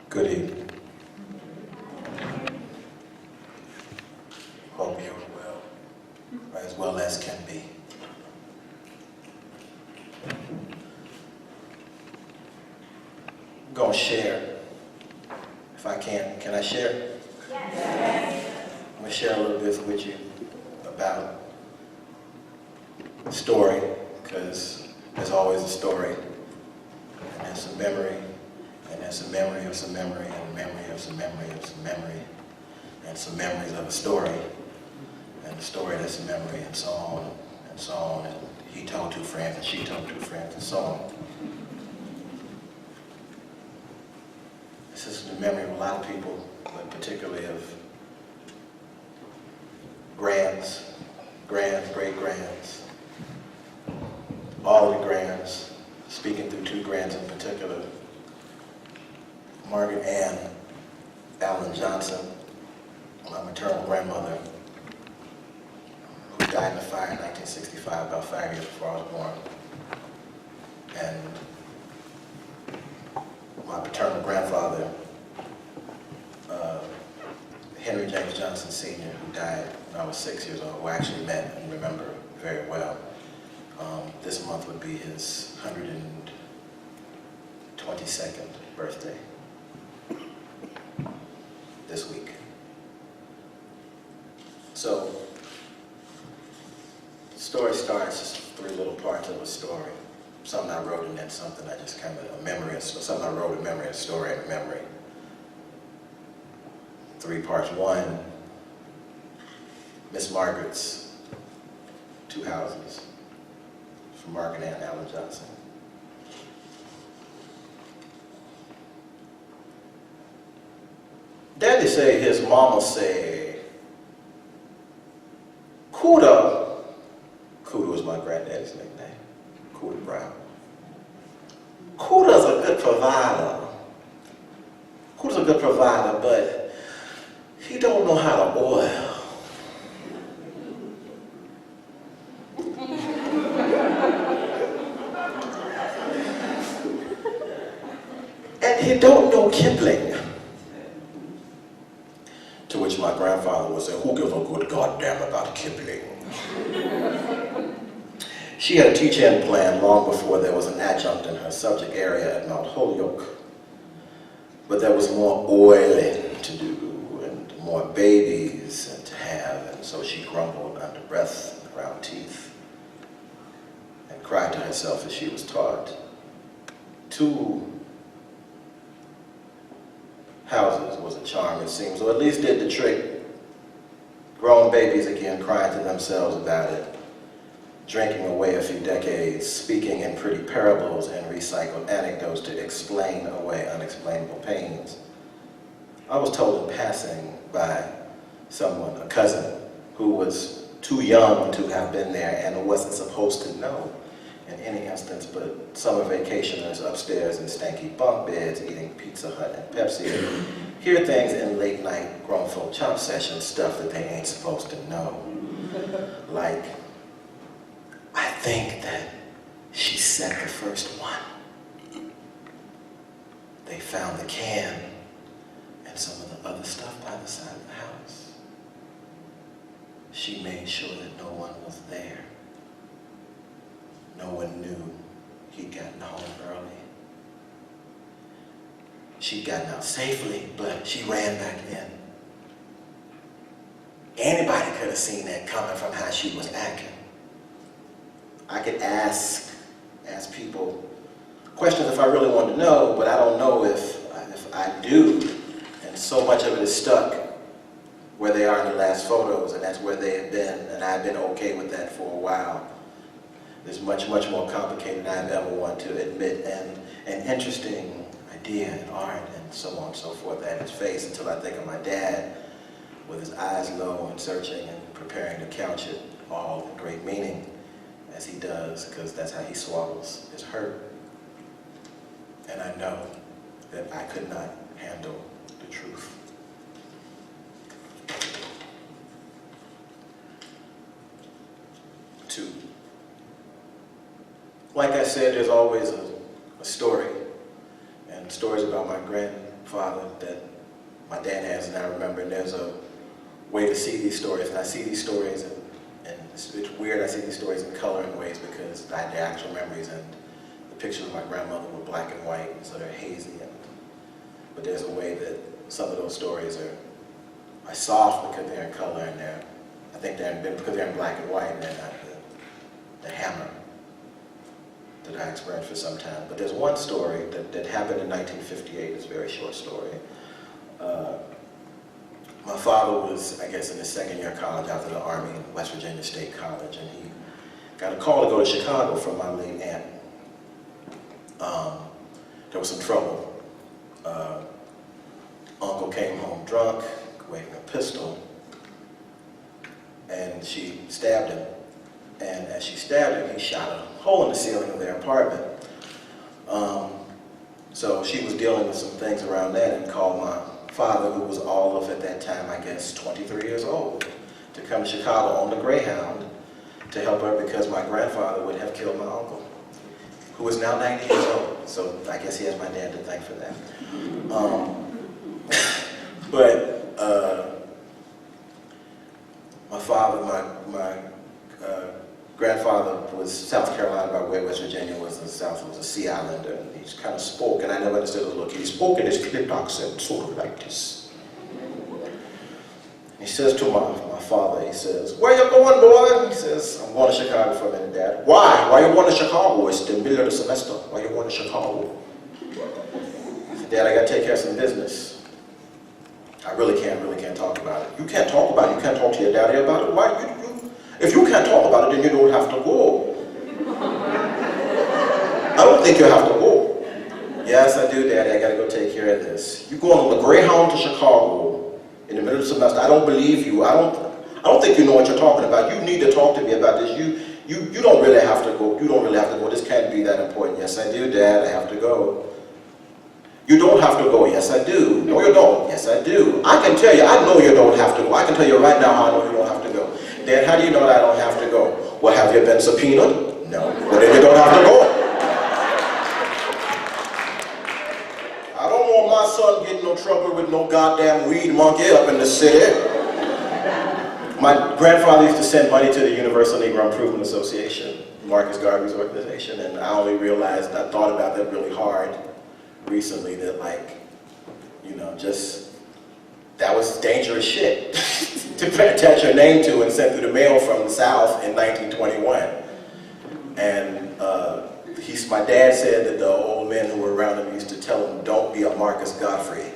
Good evening. Hope you're well, or as well as can be. I'm going to share, if I can. Can I share? Yes. I'm going to share a little bit with you about the story, because there's always a story, and there's a memory, and there's a memory of some memory, and a memory of some memory of some memory, and some memories of a story, and a story that's a memory, and so on, and so on, and he told two friends, and she told two friends, and so on. This is the memory of a lot of people, but particularly of grands, great-grands, all of the grands, speaking through two grands in particular, Margaret Ann Allen Johnson, my maternal grandmother, who died in a fire in 1965, about 5 years before I was born, and my paternal grandfather, Henry James Johnson Sr., who died when I was 6 years old, who I actually met and remember very well. This month would be his 122nd birthday, this week. So, the story starts, just three little parts of a story. Something I wrote and then something I just kind of, a memory, something I wrote, a memory, a story, and a memory. 3 parts. 1, Miss Margaret's two houses, from Margaret Ann Allen Johnson. Daddy say his mama say, Cuda. Cuda was my granddaddy's nickname. Cuda Brava. Cuda's a good provider. Cuda's a good provider, but he don't know how to oil. And he don't know Kipling. To which my grandfather would say, who gives a good goddamn about Kipling? She had a teach-in plan long before there was an adjunct in her subject area at Mount Holyoke. But there was more oiling to do and more babies to have, and so she grumbled under breath and around teeth and cried to herself as she was taught. 2 houses was a charm, it seems, or at least did the trick. Grown babies again crying to themselves about it, drinking away a few decades, speaking in pretty parables and recycled anecdotes to explain away unexplainable pains. I was told in passing by someone, a cousin, who was too young to have been there and wasn't supposed to know in any instance, but summer vacationers upstairs in stanky bunk beds eating Pizza Hut and Pepsi hear things in late night grown folk chop session stuff that they ain't supposed to know. Like, I think that she set the first one. They found the can and some of the other stuff by the side of the house. She made sure that no one was there. No one knew he'd gotten home early. She'd gotten out safely, but she ran back in. Anybody could have seen that coming from how she was acting. I could ask people questions if I really wanted to know, but I don't know if I do. And so much of it is stuck where they are in the last photos, and that's where they have been, and I've been okay with that for a while. It's much, much more complicated than I've ever wanted to admit, and an interesting idea and art and so on and so forth at his face, until I think of my dad with his eyes low and searching and preparing to couch it all in great meaning as he does, because that's how he swallows his hurt. And I know that I could not handle the truth. Two. Like I said, there's always a story, and stories about my father that my dad has, and I remember, and there's a way to see these stories, and I see these stories, and it's weird, I see these stories in color in ways because I had the actual memories, and the pictures of my grandmother were black and white, so they're hazy, but there's a way that some of those stories are soft because they're in color, and I think because they're in black and white, and they're not the hammer that I experienced for some time. But there's one story that happened in 1958, it's a very short story. My father was, I guess, in his second year of college after the Army in West Virginia State College, and he got a call to go to Chicago from my late aunt. There was some trouble. Uncle came home drunk, waving a pistol, and she stabbed him. And as she stabbed him, he shot a hole in the ceiling of their apartment. So she was dealing with some things around that and called my father, who was all of, at that time, I guess, 23 years old, to come to Chicago on the Greyhound to help her because my grandfather would have killed my uncle, who is now 90 years old. So I guess he has my dad to thank for that. My grandfather was South Carolina by way of West Virginia, was a Sea Islander, and he kind of spoke, and I never understood his look. He spoke in his clipped accent, sort of like this. He says to my father, he says, "Where you going, boy?" He says, "I'm going to Chicago for a minute, Dad." "Why? Why you going to Chicago? It's the middle of the semester. Why you going to Chicago?" I said, "Dad, I got to take care of some business. I really can't talk about it." "You can't talk about it? You can't talk to your daddy about it? Why? If you can't talk about it, then you don't have to go." "I don't think you have to go." "Yes, I do, Daddy. I got to go take care of this." "You're going on the Greyhound to Chicago in the middle of the semester. I don't believe you. I don't think you know what you're talking about. You need to talk to me about this. You don't really have to go. You don't really have to go. This can't be that important." "Yes, I do, Dad. I have to go." "You don't have to go." "Yes, I do." "No, you don't." "Yes, I do." "I can tell you, I know you don't have to go. I can tell you right now how I know you don't have to go." "Dad, how do you know that I don't have to go?" "Well, have you been subpoenaed?" "No." "Well, then you don't have to go." I don't want my son getting no trouble with no goddamn weed monkey up in the city. My grandfather used to send money to the Universal Negro Improvement Association, Marcus Garvey's organization, and I only realized, I thought about that really hard recently, that that was dangerous shit to attach your name to and sent through the mail from the South in 1921. And my dad said that the old men who were around him used to tell him, "Don't be a Marcus Godfrey,"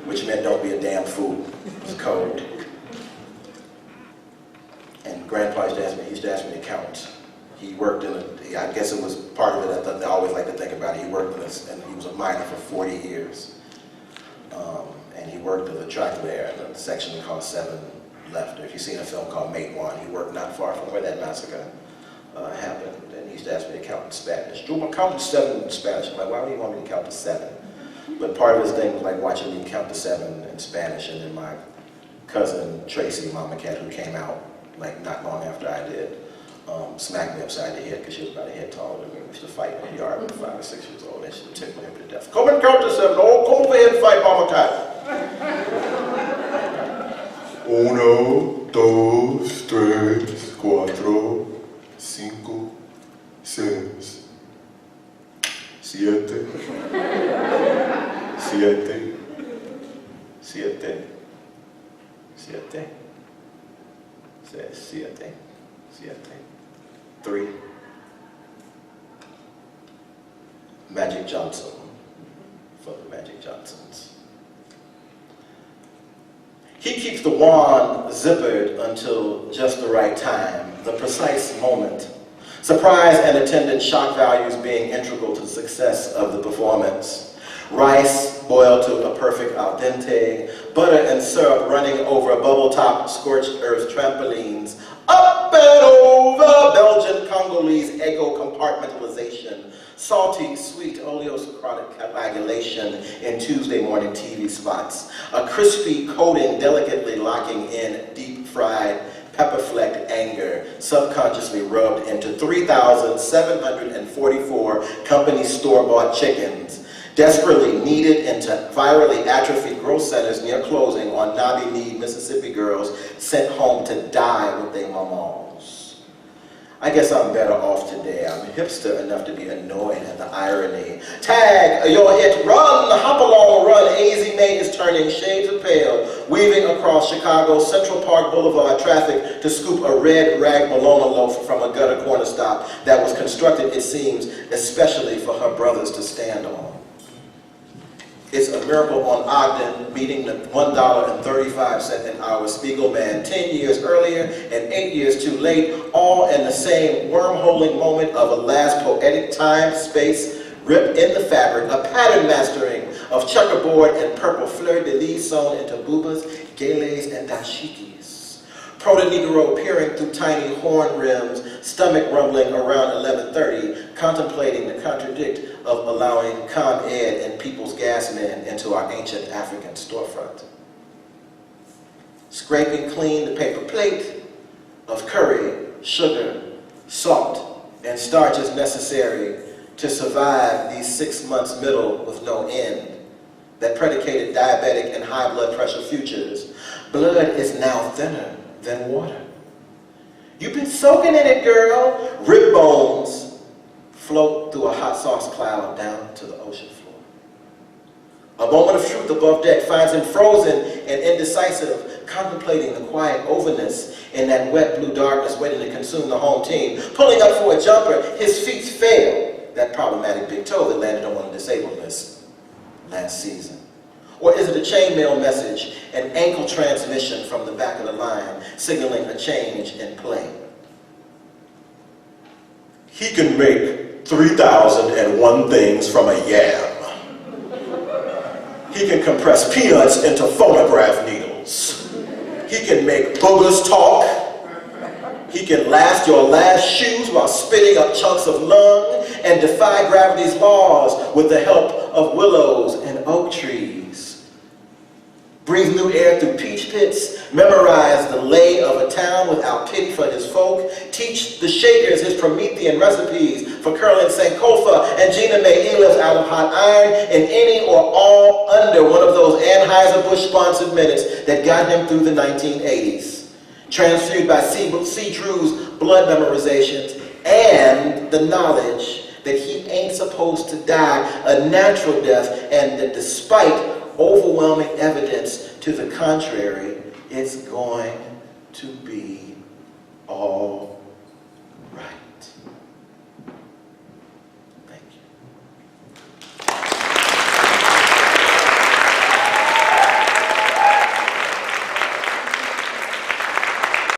which meant don't be a damn fool. It was code. And Grandpa used to ask me to count. He worked I guess it was part of it, I always like to think about it. He worked and he was a miner for 40 years. And he worked as a track layer in a section called 7 Left. If you've seen a film called Mate One, he worked not far from where that massacre happened. And he used to ask me to count in Spanish. "Juba, count to 7 in Spanish." I'm like, "Why would he want me to count to 7? But part of his thing was like watching me count to 7 in Spanish, and then my cousin Tracy, Mama Cat, who came out like not long after I did, smacked me upside the head because she was about a head taller than me. We used to fight in the yard when 5 or 6 years old, and she would tickle him to death. "Come and count to 7. Oh, come over here and fight, Mama Cat." 1, 2, 3, 4, 5, 6, 7, 7, 7, 7, 7, 7, 3. Magic Johnson for the Magic Johnsons. He keeps the wand zippered until just the right time, the precise moment. Surprise and attendant shock values being integral to the success of the performance. Rice boiled to a perfect al dente, butter and syrup running over bubble-top scorched earth trampolines, up and over Belgian Congolese ego compartmentalization, salty, sweet oleosaccharic coagulation in Tuesday morning TV spots, a crispy coating delicately locking in deep-fried pepper-flecked anger, subconsciously rubbed into 3,744 company store-bought chickens, desperately needed into virally atrophied growth centers near closing on Nabi-Need, Mississippi girls sent home to die with their mamas. I guess I'm better off today. I'm hipster enough to be annoyed at the irony. Tag, you're it, run, hop along, run. AZ May is turning shades of pale, weaving across Chicago's Central Park Boulevard traffic to scoop a red rag bologna loaf from a gutter corner stop that was constructed, it seems, especially for her brothers to stand on. It's a miracle on Ogden meeting the $1.35 an hour Spiegelman 10 years earlier and 8 years too late, all in the same wormholing moment of a last poetic time-space rip in the fabric, a pattern mastering of checkerboard and purple fleur-de-lis sewn into boobas, geles, and dashikis. Proto-Negro peering through tiny horn rims, stomach rumbling around 11:30, contemplating the contradict of allowing ComEd and People's Gas Men into our ancient African storefront. Scraping clean the paper plate of curry, sugar, salt, and starches necessary to survive these 6 months middle with no end that predicated diabetic and high blood pressure futures. Blood is now thinner than water. You've been soaking in it, girl. Rib bones float through a hot sauce cloud down to the ocean floor. A moment of truth above deck finds him frozen and indecisive, contemplating the quiet overness in that wet blue darkness waiting to consume the home team. Pulling up for a jumper, his feet fail that problematic big toe that landed on one of the disabled lists last season. Or is it a chainmail message, an ankle transmission from the back of the line, signaling a change in play? He can make 3,001 things from a yam. He can compress peanuts into phonograph needles. He can make boogers talk. He can last your last shoes while spitting up chunks of lung and defy gravity's laws with the help of willows and oak trees. Breathe new air through peach pits, memorize the lay of a town without pity for his folk, teach the Shakers his Promethean recipes for curling Sankofa and Gina May Eliff's out of hot iron in any or all under one of those Anheuser-Busch-sponsored minutes that got him through the 1980s. Transfused by C. Drew's blood memorizations and the knowledge that he ain't supposed to die a natural death, and that despite overwhelming evidence to the contrary, it's going to be all